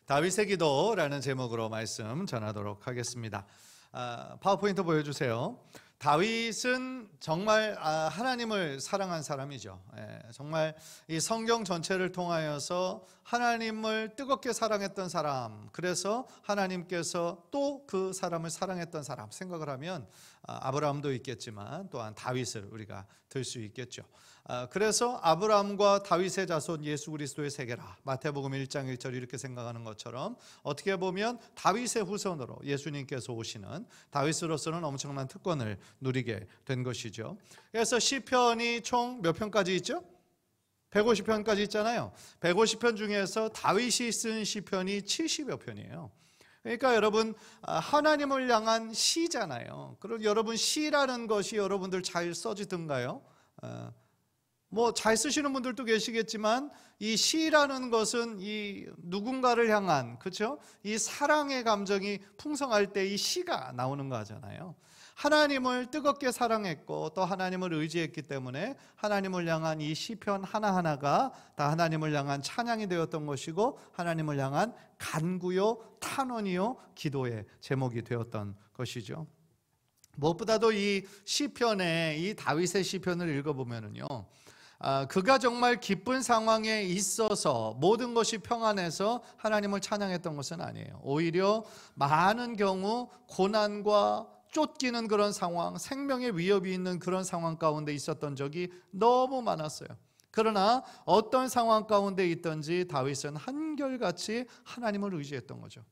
다윗의 기도라는 제목으로 말씀 전하도록 하겠습니다. 파워포인트 보여주세요. 다윗은 정말 하나님을 사랑한 사람이죠. 정말 이 성경 전체를 통하여서 하나님을 뜨겁게 사랑했던 사람, 그래서 하나님께서 또 그 사람을 사랑했던 사람 생각을 하면 아브라함도 있겠지만 또한 다윗을 우리가 들 수 있겠죠. 그래서 아브라함과 다윗의 자손 예수 그리스도의 세계라, 마태복음 1장 1절 이렇게 생각하는 것처럼 어떻게 보면 다윗의 후손으로 예수님께서 오시는 다윗으로서는 엄청난 특권을 누리게 된 것이죠. 그래서 시편이 총 몇 편까지 있죠? 150편까지 있잖아요. 150편 중에서 다윗이 쓴 시편이 70여 편이에요. 그러니까 여러분, 하나님을 향한 시잖아요. 그럼 여러분, 시라는 것이 여러분들 잘 써지던가요? 뭐 잘 쓰시는 분들도 계시겠지만 이 시라는 것은 이 누군가를 향한, 그렇죠? 이 사랑의 감정이 풍성할 때 이 시가 나오는 거잖아요. 하나님을 뜨겁게 사랑했고 또 하나님을 의지했기 때문에 하나님을 향한 이 시편 하나하나가 다 하나님을 향한 찬양이 되었던 것이고 하나님을 향한 간구요, 탄원이요, 기도의 제목이 되었던 것이죠. 무엇보다도 이 시편에, 이 다윗의 시편을 읽어보면은요, 그가 정말 기쁜 상황에 있어서 모든 것이 평안해서 하나님을 찬양했던 것은 아니에요. 오히려 많은 경우 고난과 쫓기는 그런 상황, 생명의 위협이 있는 그런 상황 가운데 있었던 적이 너무 많았어요. 그러나 어떤 상황 가운데 있든지 다윗은 한결같이 하나님을 의지했던 거죠.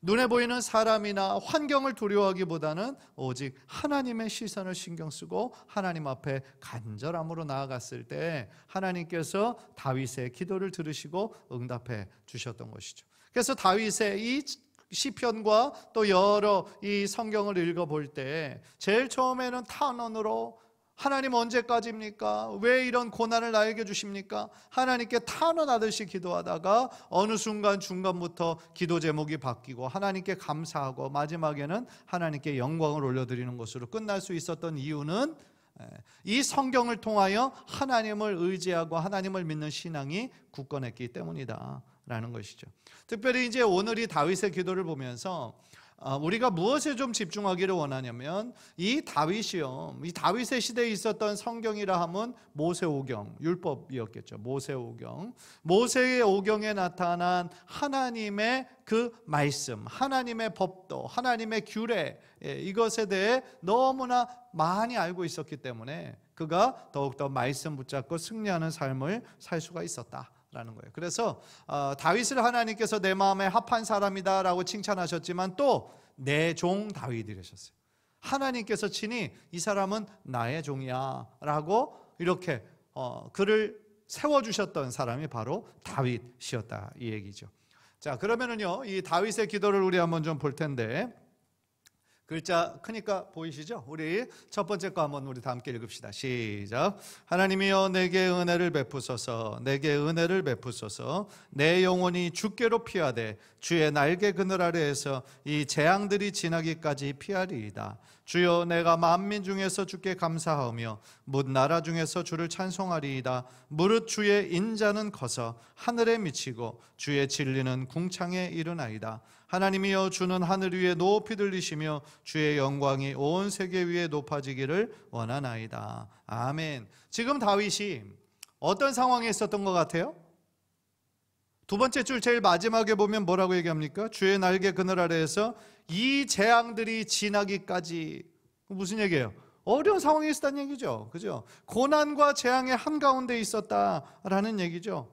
눈에 보이는 사람이나 환경을 두려워하기보다는 오직 하나님의 시선을 신경 쓰고 하나님 앞에 간절함으로 나아갔을 때 하나님께서 다윗의 기도를 들으시고 응답해 주셨던 것이죠. 그래서 다윗의 이 시편과 또 여러 이 성경을 읽어볼 때 제일 처음에는 탄원으로, 하나님 언제까지입니까? 왜 이런 고난을 나에게 주십니까? 하나님께 탄원하듯이 기도하다가 어느 순간 중간부터 기도 제목이 바뀌고 하나님께 감사하고 마지막에는 하나님께 영광을 올려드리는 것으로 끝날 수 있었던 이유는 이 성경을 통하여 하나님을 의지하고 하나님을 믿는 신앙이 굳건했기 때문이다 라는 것이죠. 특별히 이제 오늘 이 다윗의 기도를 보면서 우리가 무엇에 좀 집중하기를 원하냐면 이 다윗이요, 이 다윗의 시대에 있었던 성경이라 하면 모세오경, 율법이었겠죠. 모세오경, 모세의 오경에 나타난 하나님의 그 말씀, 하나님의 법도, 하나님의 규례, 이것에 대해 너무나 많이 알고 있었기 때문에 그가 더욱더 말씀 붙잡고 승리하는 삶을 살 수가 있었다 라는 거예요. 그래서 다윗을 하나님께서 내 마음에 합한 사람이다 라고 칭찬하셨지만 또 내 종 다윗이라셨어요. 하나님께서 친히 이 사람은 나의 종이야 라고 이렇게 그를 세워주셨던 사람이 바로 다윗이었다 이 얘기죠. 자, 그러면은요, 이 다윗의 기도를 우리 한번 좀 볼 텐데, 글자 크니까 보이시죠? 우리 첫 번째 거 한번 우리 다 함께 읽읍시다. 시작. 하나님이여 내게 은혜를 베푸소서, 내게 은혜를 베푸소서. 내 영혼이 주께로 피하되 주의 날개 그늘 아래에서 이 재앙들이 지나기까지 피하리이다. 주여 내가 만민 중에서 주께 감사하며 뭇 나라 중에서 주를 찬송하리이다. 무릇 주의 인자는 커서 하늘에 미치고 주의 진리는 궁창에 이르나이다. 하나님이여 주는 하늘 위에 높이 들리시며 주의 영광이 온 세계 위에 높아지기를 원하나이다. 아멘. 지금 다윗이 어떤 상황에 있었던 것 같아요? 두 번째 줄 제일 마지막에 보면 뭐라고 얘기합니까? 주의 날개 그늘 아래에서 이 재앙들이 지나기까지. 무슨 얘기예요? 어려운 상황에 있었다는 얘기죠. 그죠? 고난과 재앙의 한가운데 있었다라는 얘기죠.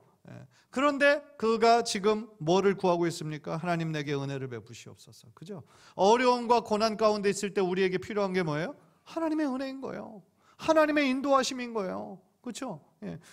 그런데 그가 지금 뭐를 구하고 있습니까? 하나님 내게 은혜를 베푸시옵소서. 그죠? 어려움과 고난 가운데 있을 때 우리에게 필요한 게 뭐예요? 하나님의 은혜인 거예요. 하나님의 인도하심인 거예요. 그렇죠?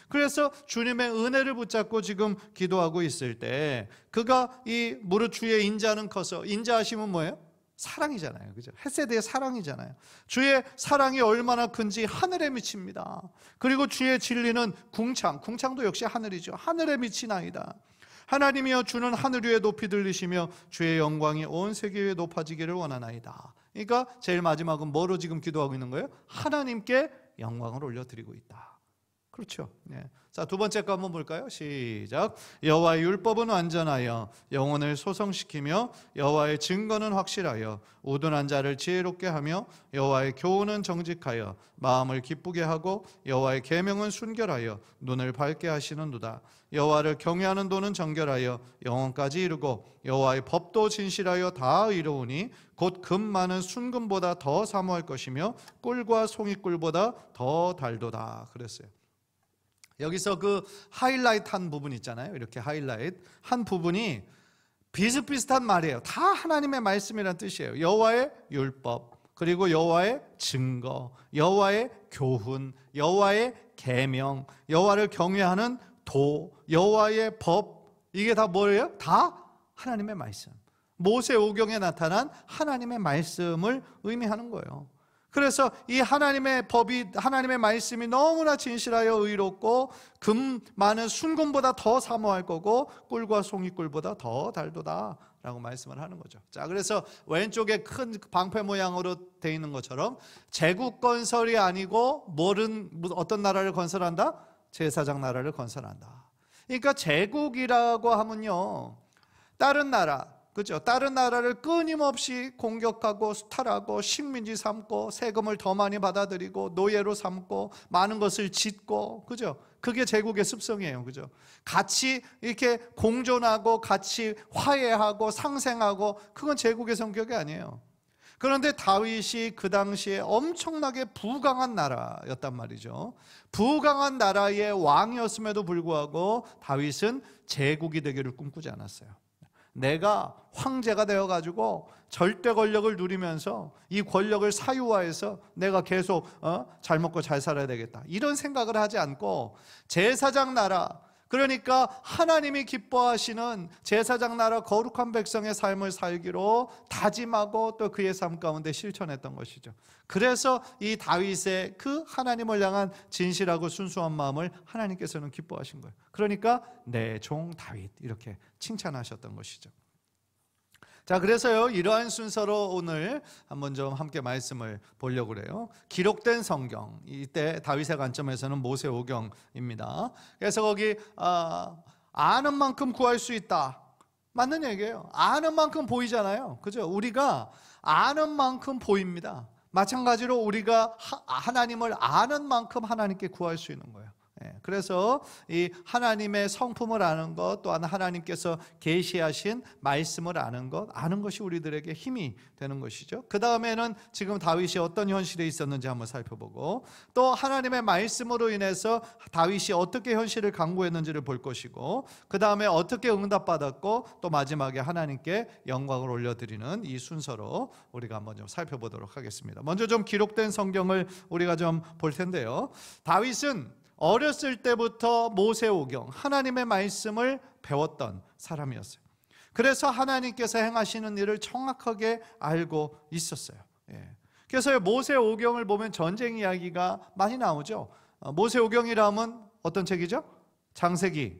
그래서 주님의 은혜를 붙잡고 지금 기도하고 있을 때 그가 이 무릇 주의 인자는 커서, 인자하심은 뭐예요? 사랑이잖아요. 그죠? 헤세드의 사랑이잖아요. 주의 사랑이 얼마나 큰지 하늘에 미칩니다. 그리고 주의 진리는 궁창도 역시 하늘이죠. 하늘에 미치나이다. 하나님이여 주는 하늘 위에 높이 들리시며 주의 영광이 온 세계 위에 높아지기를 원하나이다. 그러니까 제일 마지막은 뭐로 지금 기도하고 있는 거예요? 하나님께 영광을 올려드리고 있다. 그렇죠. 예. 자, 두 번째 거 한번 볼까요? 시작. 여호와의 율법은 완전하여 영혼을 소성시키며 여호와의 증거는 확실하여 우둔한 자를 지혜롭게 하며 여호와의 교훈은 정직하여 마음을 기쁘게 하고 여호와의 계명은 순결하여 눈을 밝게 하시는도다. 여호와를 경외하는 도는 정결하여 영혼까지 이루고 여호와의 법도 진실하여 다 이루오니 곧 금 많은 순금보다 더 사모할 것이며 꿀과 송이꿀보다 더 달도다. 그랬어요. 여기서 그 하이라이트 한 부분 있잖아요. 이렇게 하이라이트 한 부분이 비슷비슷한 말이에요. 다 하나님의 말씀이라는 뜻이에요. 여호와의 율법, 그리고 여호와의 증거, 여호와의 교훈, 여호와의 계명, 여호와를 경외하는 도, 여호와의 법, 이게 다 뭐예요? 다 하나님의 말씀. 모세오경에 나타난 하나님의 말씀을 의미하는 거예요. 그래서 이 하나님의 법이, 하나님의 말씀이 너무나 진실하여 의롭고 금 많은 순금보다 더 사모할 거고 꿀과 송이꿀보다 더 달도다 라고 말씀을 하는 거죠. 자, 그래서 왼쪽에 큰 방패 모양으로 되어 있는 것처럼 제국 건설이 아니고 어떤 나라를 건설한다? 제사장 나라를 건설한다. 그러니까 제국이라고 하면요, 다른 나라, 그죠? 다른 나라를 끊임없이 공격하고 수탈하고 식민지 삼고 세금을 더 많이 받아들이고 노예로 삼고 많은 것을 짓고, 그죠? 그게 제국의 습성이에요. 그죠? 같이 이렇게 공존하고 같이 화해하고 상생하고, 그건 제국의 성격이 아니에요. 그런데 다윗이 그 당시에 엄청나게 부강한 나라였단 말이죠. 부강한 나라의 왕이었음에도 불구하고 다윗은 제국이 되기를 꿈꾸지 않았어요. 내가 황제가 되어가지고 절대 권력을 누리면서 이 권력을 사유화해서 내가 계속 잘 먹고 잘 살아야 되겠다, 이런 생각을 하지 않고 제사장 나라, 그러니까 하나님이 기뻐하시는 제사장 나라 거룩한 백성의 삶을 살기로 다짐하고 또 그의 삶 가운데 실천했던 것이죠. 그래서 이 다윗의 그 하나님을 향한 진실하고 순수한 마음을 하나님께서는 기뻐하신 거예요. 그러니까 내 종 다윗, 이렇게 칭찬하셨던 것이죠. 자, 그래서요, 이러한 순서로 오늘 한번 좀 함께 말씀을 보려고 그래요. 기록된 성경, 이때 다윗의 관점에서는 모세오경입니다. 그래서 거기 아는 만큼 구할 수 있다, 맞는 얘기예요. 아는 만큼 보이잖아요. 그죠? 우리가 아는 만큼 보입니다. 마찬가지로 우리가 하나님을 아는 만큼 하나님께 구할 수 있는 거예요. 그래서 이 하나님의 성품을 아는 것, 또한 하나님께서 계시하신 말씀을 아는 것이 우리들에게 힘이 되는 것이죠. 그 다음에는 지금 다윗이 어떤 현실에 있었는지 한번 살펴보고, 또 하나님의 말씀으로 인해서 다윗이 어떻게 현실을 강구했는지를 볼 것이고, 그 다음에 어떻게 응답받았고, 또 마지막에 하나님께 영광을 올려드리는 이 순서로 우리가 한번 좀 살펴보도록 하겠습니다. 먼저 좀 기록된 성경을 우리가 좀 볼 텐데요. 다윗은 어렸을 때부터 모세오경, 하나님의 말씀을 배웠던 사람이었어요. 그래서 하나님께서 행하시는 일을 정확하게 알고 있었어요. 그래서 모세오경을 보면 전쟁 이야기가 많이 나오죠. 모세오경이라면 어떤 책이죠? 창세기,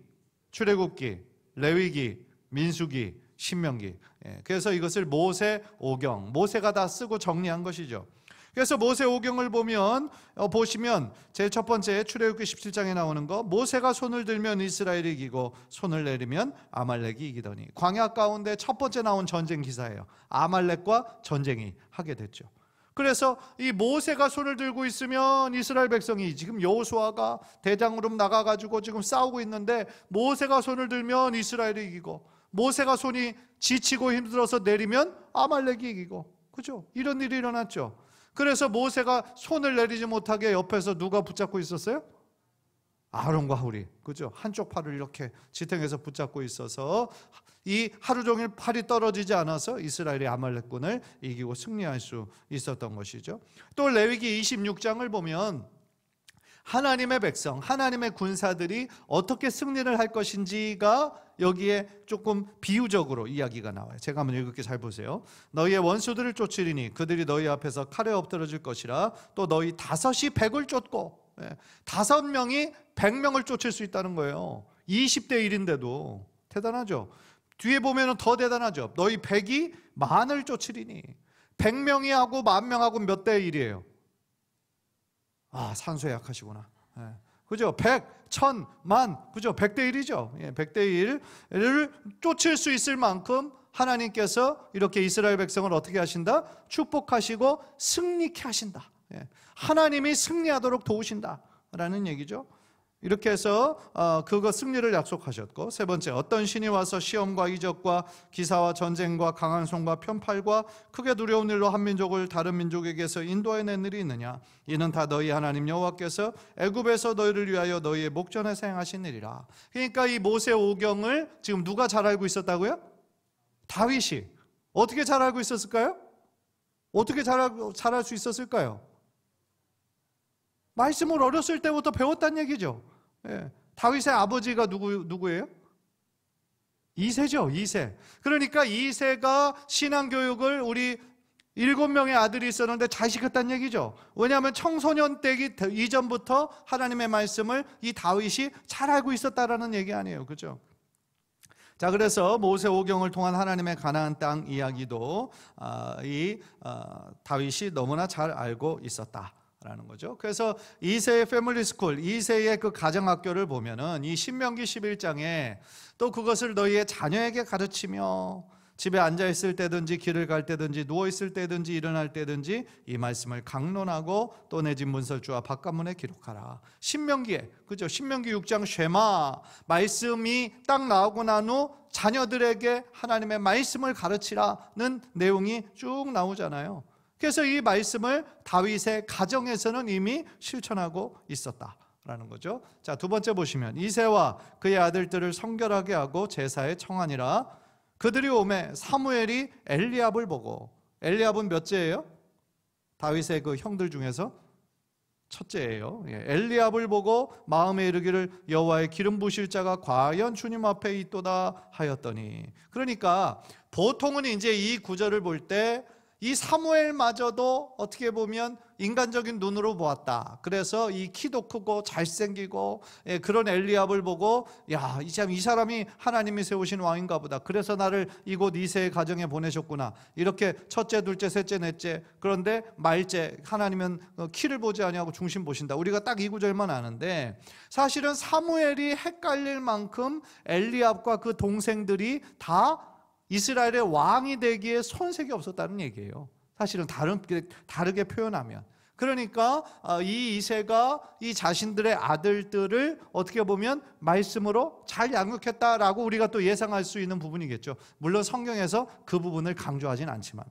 출애굽기, 레위기, 민수기, 신명기. 그래서 이것을 모세오경, 모세가 다 쓰고 정리한 것이죠. 그래서 모세오경을 보시면 제일 첫 번째 출애굽기 17장에 나오는 거, 모세가 손을 들면 이스라엘이 이기고 손을 내리면 아말렉이 이기더니, 광야 가운데 첫 번째 나온 전쟁 기사예요. 아말렉과 전쟁이 하게 됐죠. 그래서 이 모세가 손을 들고 있으면 이스라엘 백성이, 지금 여호수아가 대장으로 나가가지고 지금 싸우고 있는데 모세가 손을 들면 이스라엘이 이기고, 모세가 손이 지치고 힘들어서 내리면 아말렉이 이기고, 그죠? 이런 일이 일어났죠. 그래서 모세가 손을 내리지 못하게 옆에서 누가 붙잡고 있었어요? 아론과 훌이, 그죠? 한쪽 팔을 이렇게 지탱해서 붙잡고 있어서 이 하루 종일 팔이 떨어지지 않아서 이스라엘이 아말렉군을 이기고 승리할 수 있었던 것이죠. 또 레위기 26장을 보면 하나님의 백성, 하나님의 군사들이 어떻게 승리를 할 것인지가 여기에 조금 비유적으로 이야기가 나와요. 제가 한번 읽을게, 잘 보세요. 너희의 원수들을 쫓으리니 그들이 너희 앞에서 칼에 엎드러질 것이라. 또 너희 5이 100을 쫓고, 5명이 100명을 쫓을 수 있다는 거예요. 20대 1인데도 대단하죠. 뒤에 보면 더 대단하죠. 너희 100이 만을 쫓으리니. 100명이 하고 10,000명하고 몇 대 1이에요? 아, 산소에 약하시구나. 그죠? 100, 1000, 만, 그죠? 100대 1이죠. 100대 1을 쫓을 수 있을 만큼 하나님께서 이렇게 이스라엘 백성을 어떻게 하신다? 축복하시고 승리케 하신다. 하나님이 승리하도록 도우신다라는 얘기죠. 이렇게 해서 그거 승리를 약속하셨고, 세 번째, 어떤 신이 와서 시험과 이적과 기사와 전쟁과 강한 손과 편팔과 크게 두려운 일로 한 민족을 다른 민족에게서 인도해낸 일이 있느냐? 이는 다 너희 하나님 여호와께서 애굽에서 너희를 위하여 너희의 목전에서 행하신 일이라. 그러니까 이 모세 오경을 지금 누가 잘 알고 있었다고요? 다윗이. 어떻게 잘 알고 있었을까요? 어떻게 잘할 수 있었을까요? 말씀을 어렸을 때부터 배웠다는 얘기죠. 다윗의 아버지가 누구예요? 이새죠. 이새. 그러니까 이새가 신앙교육을 우리 7명의 아들이 있었는데 잘 시켰다는 얘기죠. 왜냐하면 청소년 때기 이전부터 하나님의 말씀을 이 다윗이 잘 알고 있었다라는 얘기 아니에요. 그죠? 자, 그래서 모세 오경을 통한 하나님의 가나안 땅 이야기도 다윗이 너무나 잘 알고 있었다 라는 거죠. 그래서 이새의 패밀리 스쿨, 이새의 그 가정학교를 보면은 이 신명기 11장에 또 그것을 너희의 자녀에게 가르치며 집에 앉아 있을 때든지 길을 갈 때든지 누워 있을 때든지 일어날 때든지 이 말씀을 강론하고 또 내 집 문설주와 바깥문에 기록하라. 신명기에, 그죠? 신명기 6장 쉐마 말씀이 딱 나오고 난 후 자녀들에게 하나님의 말씀을 가르치라는 내용이 쭉 나오잖아요. 그래서 이 말씀을 다윗의 가정에서는 이미 실천하고 있었다라는 거죠. 자, 두 번째 보시면 이새와 그의 아들들을 성결하게 하고 제사에 청하니라. 그들이 오매 사무엘이 엘리압을 보고, 엘리압은 몇째예요? 다윗의 그 형들 중에서 첫째예요. 엘리압을 보고 마음에 이르기를 여호와의 기름 부으실 자가 과연 주님 앞에 있도다 하였더니. 그러니까 보통은 이제 이 구절을 볼 때 이 사무엘마저도 어떻게 보면 인간적인 눈으로 보았다. 그래서 이 키도 크고 잘생기고 그런 엘리압을 보고 야, 이 사람이 하나님이 세우신 왕인가 보다. 그래서 나를 이곳 이새의 가정에 보내셨구나. 이렇게 첫째, 둘째, 셋째, 넷째. 그런데 말째 하나님은 키를 보지 아니하고 중심 보신다. 우리가 딱 이 구절만 아는데 사실은 사무엘이 헷갈릴 만큼 엘리압과 그 동생들이 다 이스라엘의 왕이 되기에 손색이 없었다는 얘기예요. 사실은 다르게 표현하면. 그러니까 이 이새가 이 자신들의 아들들을 어떻게 보면 말씀으로 잘 양육했다라고 우리가 또 예상할 수 있는 부분이겠죠. 물론 성경에서 그 부분을 강조하진 않지만.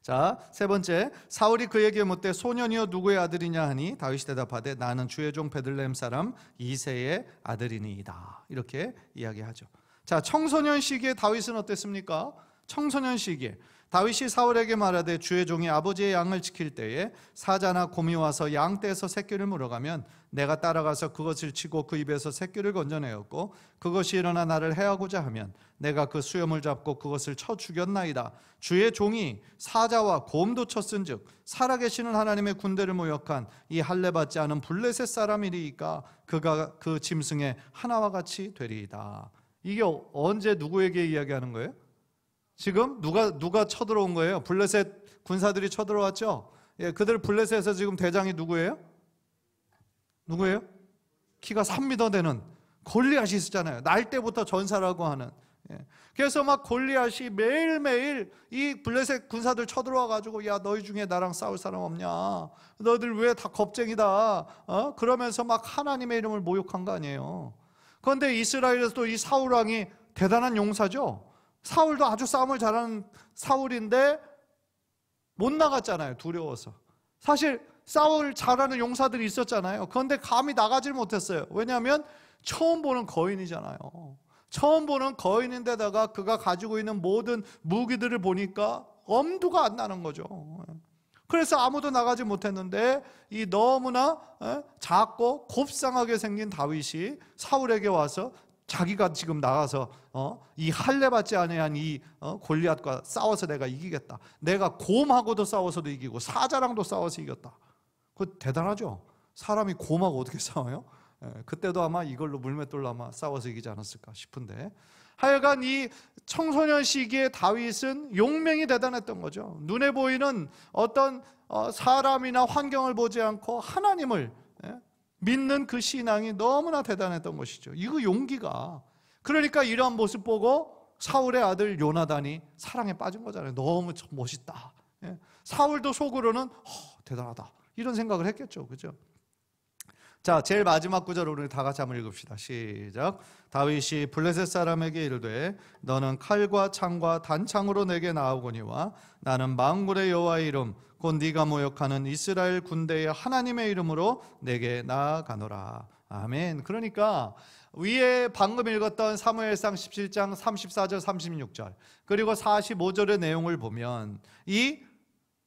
자, 세 번째, 사울이 그에게 묻되 소년이여 누구의 아들이냐 하니 다윗이 대답하되 나는 주의 종 베들레헴 사람 이새의 아들이니이다. 이렇게 이야기하죠. 자, 청소년 시기에 다윗은 어땠습니까? 청소년 시기에 다윗이 사울에게 말하되 주의 종이 아버지의 양을 지킬 때에 사자나 곰이 와서 양떼에서 새끼를 물어가면 내가 따라가서 그것을 치고 그 입에서 새끼를 건져내었고 그것이 일어나 나를 해하고자 하면 내가 그 수염을 잡고 그것을 쳐 죽였나이다. 주의 종이 사자와 곰도 쳤은즉 살아계시는 하나님의 군대를 모욕한 이 할례받지 않은 블레셋 사람이리이까 그가 그 짐승의 하나와 같이 되리이다. 이게 언제 누구에게 이야기하는 거예요? 지금 누가 쳐들어온 거예요? 블레셋 군사들이 쳐들어왔죠? 그들 블레셋에서 지금 대장이 누구예요? 키가 3m 되는 골리앗이 있었잖아요. 날 때부터 전사라고 하는. 그래서 막 골리앗이 매일매일 이 블레셋 군사들 쳐들어와 가지고 야, 너희 중에 나랑 싸울 사람 없냐? 너희들 왜 다 겁쟁이다? 그러면서 막 하나님의 이름을 모욕한 거 아니에요. 그런데 이스라엘에서도 이 사울 왕이 대단한 용사죠. 사울도 아주 싸움을 잘하는 사울인데 못 나갔잖아요. 두려워서. 사실 싸울 잘하는 용사들이 있었잖아요. 그런데 감히 나가질 못했어요. 왜냐하면 처음 보는 거인이잖아요. 처음 보는 거인인데다가 그가 가지고 있는 모든 무기들을 보니까 엄두가 안 나는 거죠. 그래서 아무도 나가지 못했는데 이 너무나 작고 곱상하게 생긴 다윗이 사울에게 와서 자기가 지금 나가서 이 할례받지 아니한 이 골리앗과 싸워서 내가 이기겠다. 내가 곰하고도 싸워서도 이기고 사자랑도 싸워서 이겼다. 그거 대단하죠. 사람이 곰하고 어떻게 싸워요? 그때도 아마 이걸로 물맷돌로 아마 싸워서 이기지 않았을까 싶은데, 하여간 이 청소년 시기에 다윗은 용맹이 대단했던 거죠. 눈에 보이는 어떤 사람이나 환경을 보지 않고 하나님을 믿는 그 신앙이 너무나 대단했던 것이죠. 이거 용기가. 그러니까 이러한 모습 보고 사울의 아들 요나단이 사랑에 빠진 거잖아요. 너무 멋있다. 사울도 속으로는 대단하다 이런 생각을 했겠죠. 그죠? 자, 제일 마지막 구절을 우리 다 같이 한번 읽읍시다. 시작. 다윗이 블레셋 사람에게 이르되 너는 칼과 창과 단창으로 내게 나아오거니와 나는 만군의 여호와의 이름 곧 네가 모욕하는 이스라엘 군대의 하나님의 이름으로 내게 나아가노라. 아멘. 그러니까 위에 방금 읽었던 사무엘상 17장 34절 36절 그리고 45절의 내용을 보면 이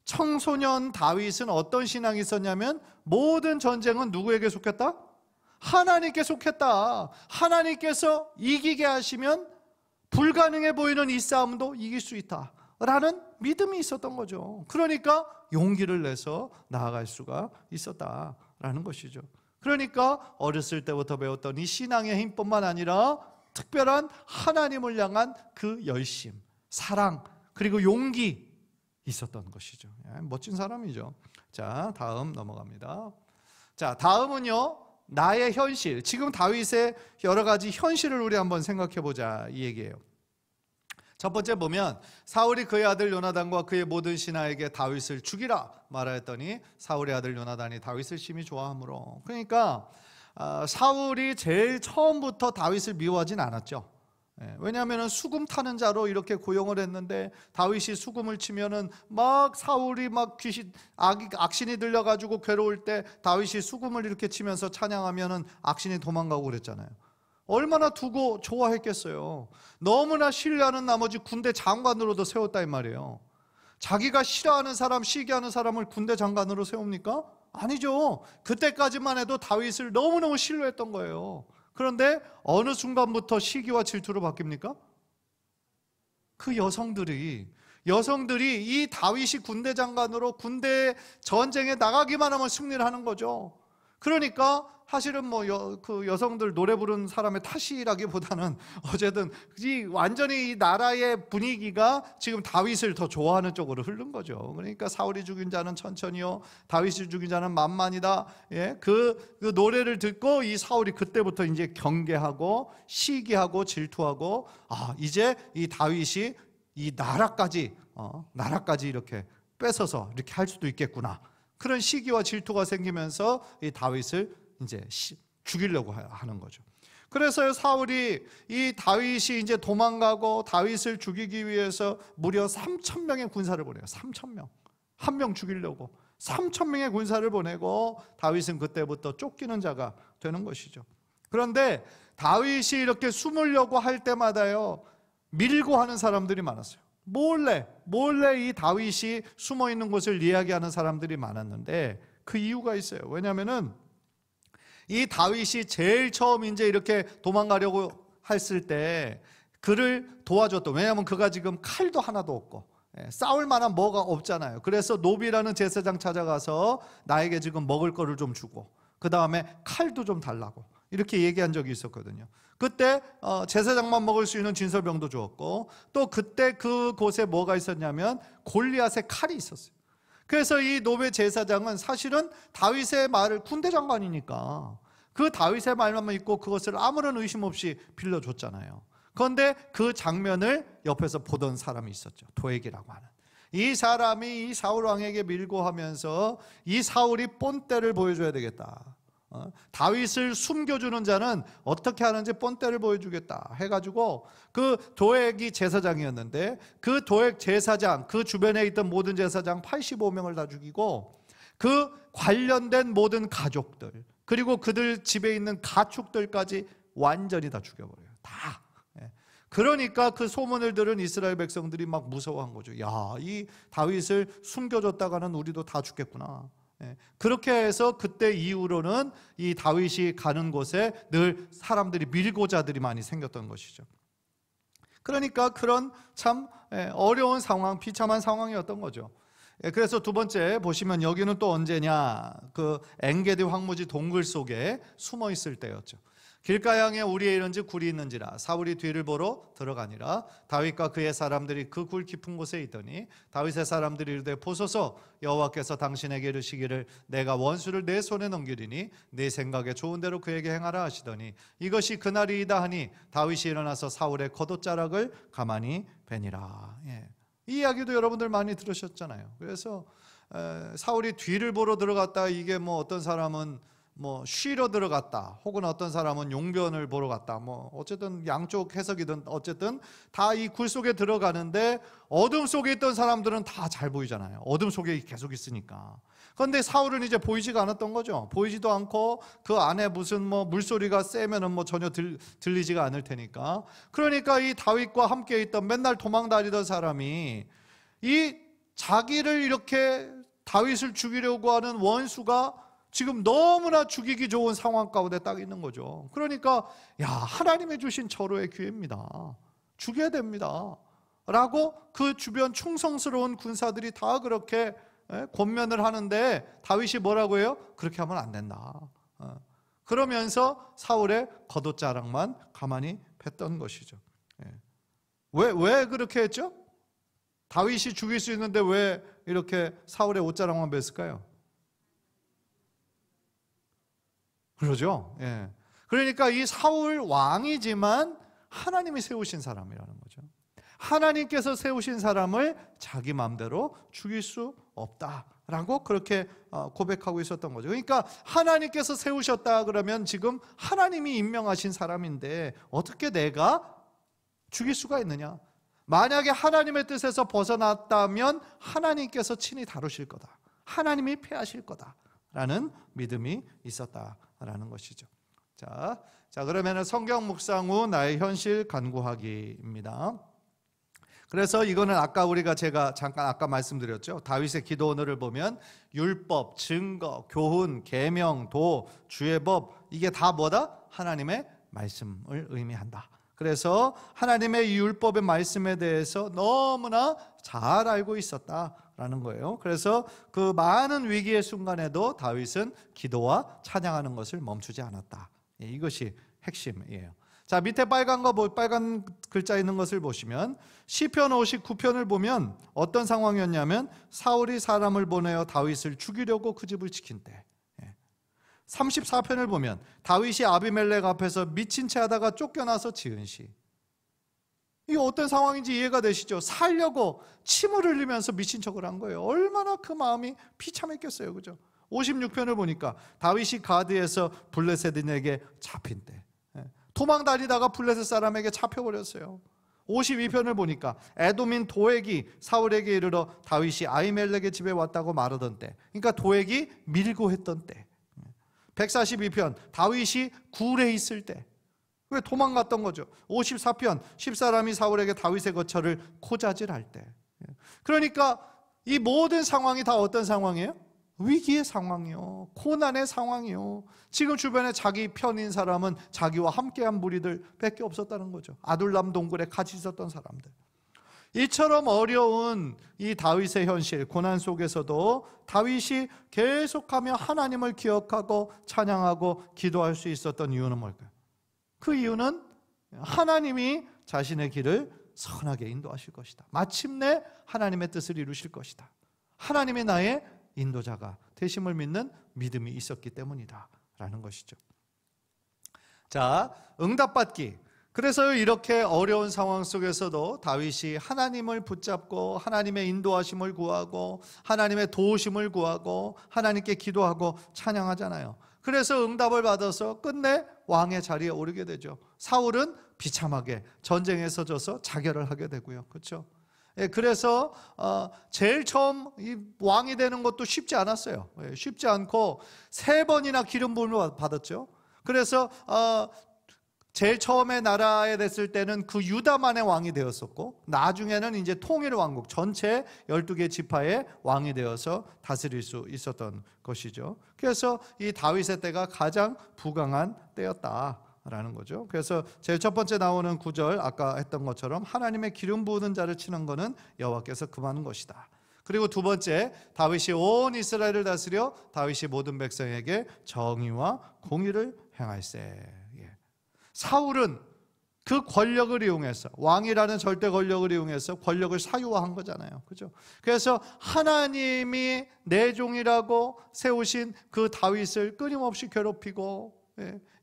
청소년 다윗은 어떤 신앙이 있었냐면 모든 전쟁은 누구에게 속했다? 하나님께 속했다. 하나님께서 이기게 하시면 불가능해 보이는 이 싸움도 이길 수 있다 라는 믿음이 있었던 거죠. 그러니까 용기를 내서 나아갈 수가 있었다라는 것이죠. 그러니까 어렸을 때부터 배웠던 이 신앙의 힘뿐만 아니라 특별한 하나님을 향한 그 열심, 사랑, 그리고 용기 있었던 것이죠. 멋진 사람이죠. 자, 다음 넘어갑니다. 자, 다음은요, 나의 현실. 지금 다윗의 여러 가지 현실을 우리 한번 생각해 보자 이 얘기예요. 첫 번째 보면 사울이 그의 아들 요나단과 그의 모든 신하에게 다윗을 죽이라 말하였더니 사울의 아들 요나단이 다윗을 심히 좋아하므로. 그러니까 사울이 제일 처음부터 다윗을 미워하진 않았죠. 왜냐하면 수금 타는 자로 이렇게 고용을 했는데 다윗이 수금을 치면은 막 사울이 막 악신이 들려가지고 괴로울 때 다윗이 수금을 이렇게 치면서 찬양하면은 악신이 도망가고 그랬잖아요. 얼마나 두고 좋아했겠어요. 너무나 신뢰하는 나머지 군대 장관으로도 세웠다 이 말이에요. 자기가 싫어하는 사람, 시기하는 사람을 군대 장관으로 세웁니까? 아니죠. 그때까지만 해도 다윗을 너무너무 신뢰했던 거예요. 그런데 어느 순간부터 시기와 질투로 바뀝니까? 그 여성들이 이 다윗이 군대 장관으로 군대 전쟁에 나가기만 하면 승리를 하는 거죠. 그러니까 사실은 그 여성들 노래 부르는 사람의 탓이라기보다는 어쨌든 완전히 이 나라의 분위기가 지금 다윗을 더 좋아하는 쪽으로 흐른 거죠. 그러니까 사울이 죽인 자는 천천히요, 다윗이 죽인 자는 만만이다. 그 노래를 듣고 이 사울이 그때부터 이제 경계하고 시기하고 질투하고 이제 이 다윗이 이 나라까지 이렇게 뺏어서 이렇게 할 수도 있겠구나. 그런 시기와 질투가 생기면서 이 다윗을 이제 죽이려고 하는 거죠. 그래서 사울이 이 다윗이 이제 도망가고 다윗을 죽이기 위해서 무려 3,000명의 군사를 보내요. 3,000명. 한 명 죽이려고 3,000명의 군사를 보내고 다윗은 그때부터 쫓기는 자가 되는 것이죠. 그런데 다윗이 이렇게 숨으려고 할 때마다요, 밀고 하는 사람들이 많았어요. 몰래 이 다윗이 숨어 있는 곳을 이야기하는 사람들이 많았는데 그 이유가 있어요. 왜냐하면은 이 다윗이 제일 처음 이제 이렇게 도망가려고 했을 때 그를 도와줬던, 왜냐하면 그가 지금 칼도 하나도 없고 싸울 만한 뭐가 없잖아요. 그래서 노비라는 제사장 찾아가서 나에게 지금 먹을 거를 좀 주고 그 다음에 칼도 좀 달라고 이렇게 얘기한 적이 있었거든요. 그때 제사장만 먹을 수 있는 진설병도 주었고 또 그때 그곳에 뭐가 있었냐면 골리앗의 칼이 있었어요. 그래서 이 노베 제사장은 사실은 다윗의 말을, 군대 장관이니까 그 다윗의 말만 믿고 그것을 아무런 의심 없이 빌려줬잖아요. 그런데 그 장면을 옆에서 보던 사람이 있었죠. 도액이라고 하는 이 사람이 이 사울 왕에게 밀고 하면서 이 사울이 본때를 보여줘야 되겠다. 다윗을 숨겨주는 자는 어떻게 하는지 본때를 보여주겠다 해가지고 그 도액이 제사장이었는데 그 도액 제사장, 그 주변에 있던 모든 제사장 85명을 다 죽이고 그 관련된 모든 가족들 그리고 그들 집에 있는 가축들까지 완전히 다 죽여버려요. 다. 그러니까 그 소문을 들은 이스라엘 백성들이 막 무서워한 거죠. 야, 이 다윗을 숨겨줬다가는 우리도 다 죽겠구나. 그렇게 해서 그때 이후로는 이 다윗이 가는 곳에 늘 사람들이 밀고자들이 많이 생겼던 것이죠. 그러니까 그런 참 어려운 상황, 비참한 상황이었던 거죠. 그래서 두 번째 보시면 여기는 또 언제냐, 그 엥게디 황무지 동굴 속에 숨어 있을 때였죠. 길가양에 우리의 이른즉 굴이 있는지라 사울이 뒤를 보러 들어가니라. 다윗과 그의 사람들이 그 굴 깊은 곳에 있더니 다윗의 사람들이 이르되 보소서 여호와께서 당신에게 이르시기를 내가 원수를 내 손에 넘기리니 네 생각에 좋은 대로 그에게 행하라 하시더니 이것이 그날이다 하니 다윗이 일어나서 사울의 겉옷자락을 가만히 베니라. 이 이야기도 여러분들 많이 들으셨잖아요. 그래서 사울이 뒤를 보러 들어갔다, 이게 뭐 어떤 사람은 뭐 쉬러 들어갔다, 혹은 어떤 사람은 용변을 보러 갔다, 뭐 어쨌든 양쪽 해석이든 어쨌든 다 이 굴 속에 들어가는데 어둠 속에 있던 사람들은 다 잘 보이잖아요. 어둠 속에 계속 있으니까. 그런데 사울은 이제 보이지가 않았던 거죠. 보이지도 않고 그 안에 무슨 뭐 물소리가 세면은 뭐 전혀 들리지가 않을 테니까. 그러니까 이 다윗과 함께 있던 맨날 도망다니던 사람이 이 자기를 이렇게 다윗을 죽이려고 하는 원수가 지금 너무나 죽이기 좋은 상황 가운데 딱 있는 거죠. 그러니까 하나님이 주신 절호의 기회입니다. 죽여야 됩니다 라고 그 주변 충성스러운 군사들이 다 그렇게 권면을 하는데 다윗이 뭐라고 해요? 그렇게 하면 안 된다. 그러면서 사울의 겉옷자락만 가만히 팼던 것이죠. 왜 그렇게 했죠? 다윗이 죽일 수 있는데 왜 이렇게 사울의 옷자락만 맸을까요? 그러죠. 그러니까 이 사울 왕이지만 하나님이 세우신 사람이라는 거죠. 하나님께서 세우신 사람을 자기 마음대로 죽일 수 없다라고 그렇게 고백하고 있었던 거죠. 그러니까 하나님께서 세우셨다 그러면 지금 하나님이 임명하신 사람인데 어떻게 내가 죽일 수가 있느냐? 만약에 하나님의 뜻에서 벗어났다면 하나님께서 친히 다루실 거다, 하나님이 패하실 거다라는 믿음이 있었다라는 것이죠. 자 그러면 성경 묵상 후 나의 현실 간구하기입니다. 그래서 이거는 제가 잠깐 아까 말씀드렸죠. 다윗의 기도원을 보면 율법, 증거, 교훈, 계명, 도, 주의 법, 이게 다 뭐다? 하나님의 말씀을 의미한다. 그래서 하나님의 이 율법의 말씀에 대해서 너무나 잘 알고 있었다라는 거예요. 그래서 그 많은 위기의 순간에도 다윗은 기도와 찬양하는 것을 멈추지 않았다. 이것이 핵심이에요. 자, 밑에 빨간 글자 있는 것을 보시면 시편 59편을 보면 어떤 상황이었냐면 사울이 사람을 보내어 다윗을 죽이려고 그 집을 지킨 때. 34편을 보면 다윗이 아비멜렉 앞에서 미친 채 하다가 쫓겨나서 지은 시. 이게 어떤 상황인지 이해가 되시죠? 살려고 침을 흘리면서 미친 척을 한 거예요. 얼마나 그 마음이 비참했겠어요, 그죠? 56편을 보니까 다윗이 가드에서 블레셋인에게 잡힌 때, 도망 다니다가 블레셋 사람에게 잡혀버렸어요. 52편을 보니까 에돔인 도액이 사울에게 이르러 다윗이 아히멜렉의 집에 왔다고 말하던 때, 그러니까 도액이 밀고 했던 때. 142편 다윗이 굴에 있을 때, 왜 도망갔던 거죠. 54편 10사람이 사울에게 다윗의 거처를 코자질할 때. 그러니까 이 모든 상황이 다 어떤 상황이에요? 위기의 상황이요, 고난의 상황이요. 지금 주변에 자기 편인 사람은 자기와 함께한 무리들 밖에 없었다는 거죠. 아둘람 동굴에 같이 있었던 사람들. 이처럼 어려운 이 다윗의 현실, 고난 속에서도 다윗이 계속하며 하나님을 기억하고 찬양하고 기도할 수 있었던 이유는 뭘까요? 그 이유는 하나님이 자신의 길을 선하게 인도하실 것이다, 마침내 하나님의 뜻을 이루실 것이다, 하나님이 나의 인도자가 되심을 믿는 믿음이 있었기 때문이다 라는 것이죠. 자, 응답받기. 그래서 이렇게 어려운 상황 속에서도 다윗이 하나님을 붙잡고 하나님의 인도하심을 구하고 하나님의 도우심을 구하고 하나님께 기도하고 찬양하잖아요. 그래서 응답을 받아서 끝내 왕의 자리에 오르게 되죠. 사울은 비참하게 전쟁에서 져서 자결을 하게 되고요. 그렇죠? 그래서 제일 처음 이 왕이 되는 것도 쉽지 않았어요. 쉽지 않고 3번이나 기름 부음을 받았죠. 그래서 제일 처음에 나라에 됐을 때는 그 유다만의 왕이 되었었고, 나중에는 이제 통일 왕국 전체 12개 지파의 왕이 되어서 다스릴 수 있었던 것이죠. 그래서 이 다윗의 때가 가장 부강한 때였다라는 거죠. 그래서 제일 첫 번째 나오는 구절, 아까 했던 것처럼 하나님의 기름 부으는 자를 치는 것은 여호와께서 금하는 것이다. 그리고 두 번째, 다윗이 온 이스라엘을 다스려 다윗이 모든 백성에게 정의와 공의를 행할세. 사울은 그 권력을 이용해서, 왕이라는 절대 권력을 이용해서 권력을 사유화한 거잖아요. 그죠? 그래서 하나님이 내 종이라고 세우신 그 다윗을 끊임없이 괴롭히고,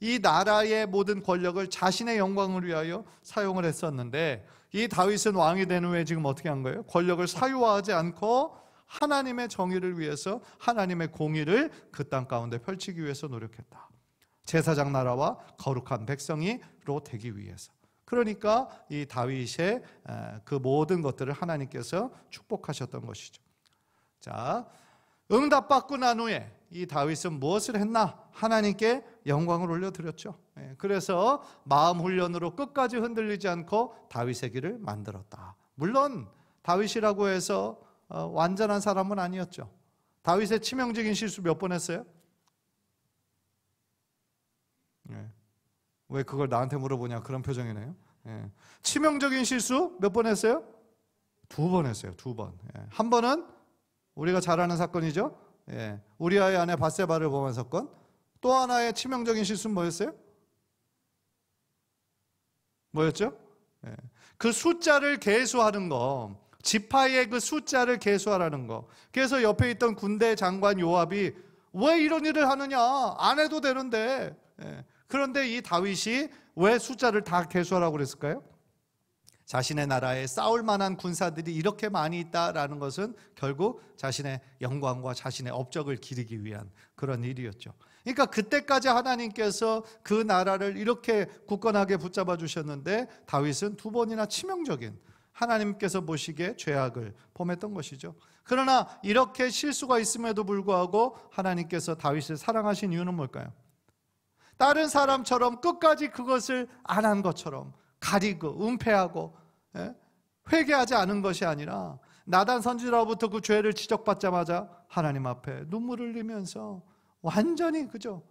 이 나라의 모든 권력을 자신의 영광을 위하여 사용을 했었는데, 이 다윗은 왕이 된 후에 지금 어떻게 한 거예요? 권력을 사유화하지 않고 하나님의 정의를 위해서, 하나님의 공의를 그 땅 가운데 펼치기 위해서 노력했다. 제사장 나라와 거룩한 백성이로 되기 위해서. 그러니까 이 다윗의 그 모든 것들을 하나님께서 축복하셨던 것이죠. 자, 응답받고 난 후에 이 다윗은 무엇을 했나? 하나님께 영광을 올려드렸죠. 그래서 마음 훈련으로 끝까지 흔들리지 않고 다윗의 길을 만들었다. 물론 다윗이라고 해서 완전한 사람은 아니었죠. 다윗의 치명적인 실수 몇 번 했어요? 왜 그걸 나한테 물어보냐, 그런 표정이네요. 치명적인 실수 몇 번 했어요? 2번 했어요. 2번. 한 번은 우리가 잘 아는 사건이죠. 우리아의 아내 밧세바를 범한 사건. 또 하나의 치명적인 실수는 뭐였어요? 뭐였죠? 그 숫자를 계수하는 거, 지파의 그 숫자를 계수하라는 거. 그래서 옆에 있던 군대 장관 요압이 왜 이런 일을 하느냐, 안 해도 되는데. 그런데 이 다윗이 왜 숫자를 다 계수하라고 그랬을까요? 자신의 나라에 싸울 만한 군사들이 이렇게 많이 있다라는 것은 결국 자신의 영광과 자신의 업적을 기리기 위한 그런 일이었죠. 그러니까 그때까지 하나님께서 그 나라를 이렇게 굳건하게 붙잡아 주셨는데 다윗은 2번이나 치명적인, 하나님께서 보시기에 죄악을 범했던 것이죠. 그러나 이렇게 실수가 있음에도 불구하고 하나님께서 다윗을 사랑하신 이유는 뭘까요? 다른 사람처럼 끝까지 그것을 안 한 것처럼 가리고 은폐하고 회개하지 않은 것이 아니라 나단 선지자로부터 그 죄를 지적받자마자 하나님 앞에 눈물을 흘리면서 완전히 그죠?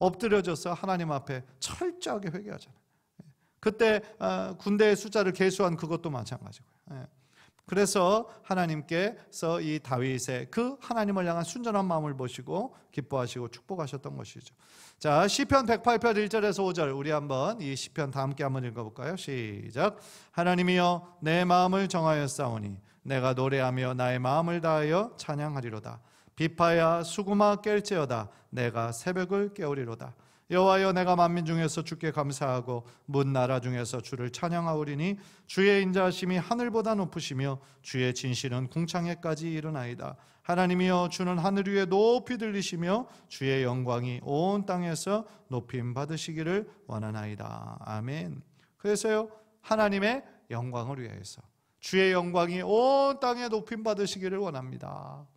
엎드려져서 하나님 앞에 철저하게 회개하잖아요. 그때 군대의 숫자를 계수한 그것도 마찬가지고요. 그래서 하나님께서 이 다윗의 그 하나님을 향한 순전한 마음을 보시고 기뻐하시고 축복하셨던 것이죠. 자, 시편 108편 1절에서 5절 우리 한번 이 시편 다 함께 한번 읽어볼까요? 시작. 하나님이여 내 마음을 정하였사오니 내가 노래하며 나의 마음을 다하여 찬양하리로다. 비파야 수구마 깰지어다 내가 새벽을 깨우리로다. 여호와여 내가 만민 중에서 주께 감사하고 문 나라 중에서 주를 찬양하오리니 주의 인자하심이 하늘보다 높으시며 주의 진실은 궁창에까지 이르나이다. 하나님이여 주는 하늘 위에 높이 들리시며 주의 영광이 온 땅에서 높임 받으시기를 원하나이다. 아멘. 그래서요 하나님의 영광을 위해서 주의 영광이 온 땅에 높임 받으시기를 원합니다.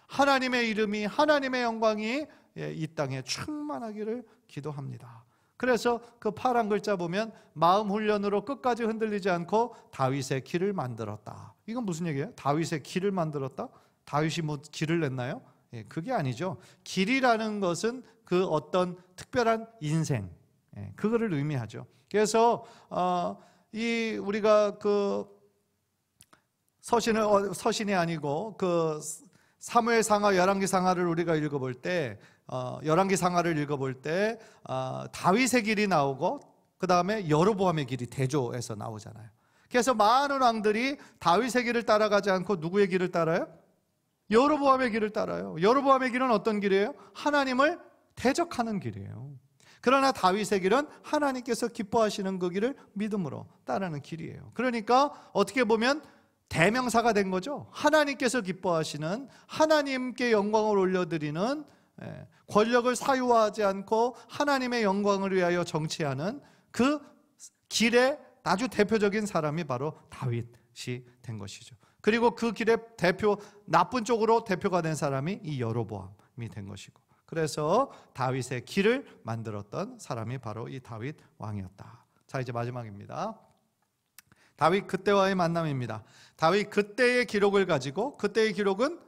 하나님의 이름이, 하나님의 영광이 이 땅에 충만하기를 기도합니다. 그래서 그 파란 글자 보면 마음 훈련으로 끝까지 흔들리지 않고 다윗의 길을 만들었다. 이건 무슨 얘기예요? 다윗의 길을 만들었다? 다윗이 뭐 길을 냈나요? 그게 아니죠. 길이라는 것은 그 어떤 특별한 인생, 그거를 의미하죠. 그래서 이 우리가 그 서신이 아니고 그 사무엘상하, 열왕기상하를 우리가 읽어볼 때 열왕기상하를 읽어볼 때 다윗의 길이 나오고 그 다음에 여로보암의 길이 대조해서 나오잖아요. 그래서 많은 왕들이 다윗의 길을 따라가지 않고 누구의 길을 따라요? 여로보암의 길을 따라요. 여로보암의 길은 어떤 길이에요? 하나님을 대적하는 길이에요. 그러나 다윗의 길은 하나님께서 기뻐하시는 그 길을 믿음으로 따르는 길이에요. 그러니까 어떻게 보면 대명사가 된 거죠. 하나님께서 기뻐하시는, 하나님께 영광을 올려드리는, 권력을 사유화하지 않고 하나님의 영광을 위하여 정치하는 그 길의 아주 대표적인 사람이 바로 다윗이 된 것이죠. 그리고 그 길의 대표, 나쁜 쪽으로 대표가 된 사람이 이 여로보암이 된 것이고, 그래서 다윗의 길을 만들었던 사람이 바로 이 다윗 왕이었다. 자, 이제 마지막입니다. 다윗 그때와의 만남입니다. 다윗 그때의 기록을 가지고, 그때의 기록은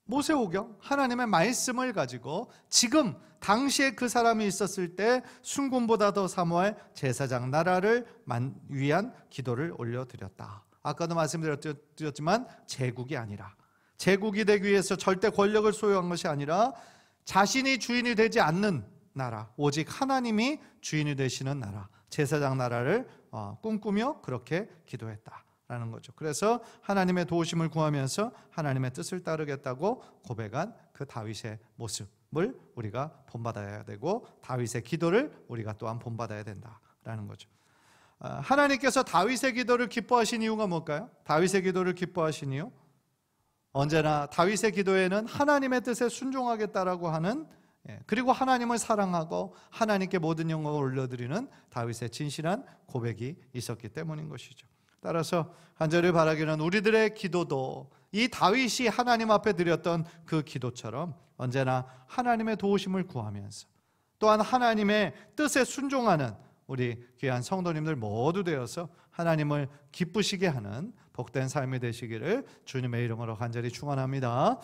모세오경, 하나님의 말씀을 가지고 지금 당시에 그 사람이 있었을 때 순금보다 더 사모할 제사장 나라를 위한 기도를 올려드렸다. 아까도 말씀드렸지만 제국이 아니라, 제국이 되기 위해서 절대 권력을 소유한 것이 아니라 자신이 주인이 되지 않는 나라, 오직 하나님이 주인이 되시는 나라, 제사장 나라를 꿈꾸며 그렇게 기도했다라는 거죠. 그래서 하나님의 도우심을 구하면서 하나님의 뜻을 따르겠다고 고백한 그 다윗의 모습을 우리가 본받아야 되고, 다윗의 기도를 우리가 또한 본받아야 된다라는 거죠. 하나님께서 다윗의 기도를 기뻐하신 이유가 뭘까요? 다윗의 기도를 기뻐하신 이유? 언제나 다윗의 기도에는 하나님의 뜻에 순종하겠다라고 하는, 그리고 하나님을 사랑하고 하나님께 모든 영광을 올려드리는 다윗의 진실한 고백이 있었기 때문인 것이죠. 따라서 간절히 바라기는 우리들의 기도도 이 다윗이 하나님 앞에 드렸던 그 기도처럼 언제나 하나님의 도우심을 구하면서 또한 하나님의 뜻에 순종하는 우리 귀한 성도님들 모두 되어서 하나님을 기쁘시게 하는 복된 삶이 되시기를 주님의 이름으로 간절히 축원합니다.